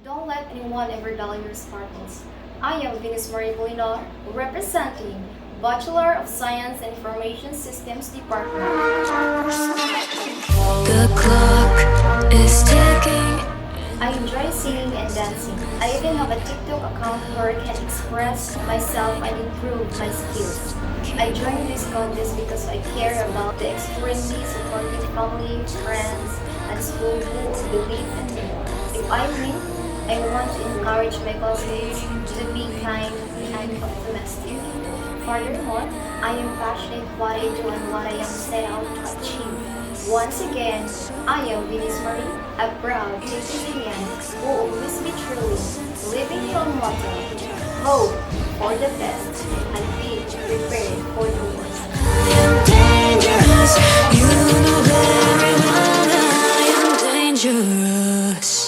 Don't let anyone ever dull your sparkles. I am Venice Polinar, representing Bachelor of Science and Information Systems Department. The clock is ticking. I enjoy singing and dancing. I even have a TikTok account where I can express myself and improve my skills. I joined this contest because I care about the extremely supportive family, friends, and school who believe in me. If I win, I want to encourage my classmates to be kind and optimistic. Furthermore, I am passionate what I do and what I am set out to achieve. Once again, I am Venice Marie, a proud Citizenian who will always be true, living from motto, hope for the best and be prepared for the worst. I am dangerous. You know very well that I am dangerous.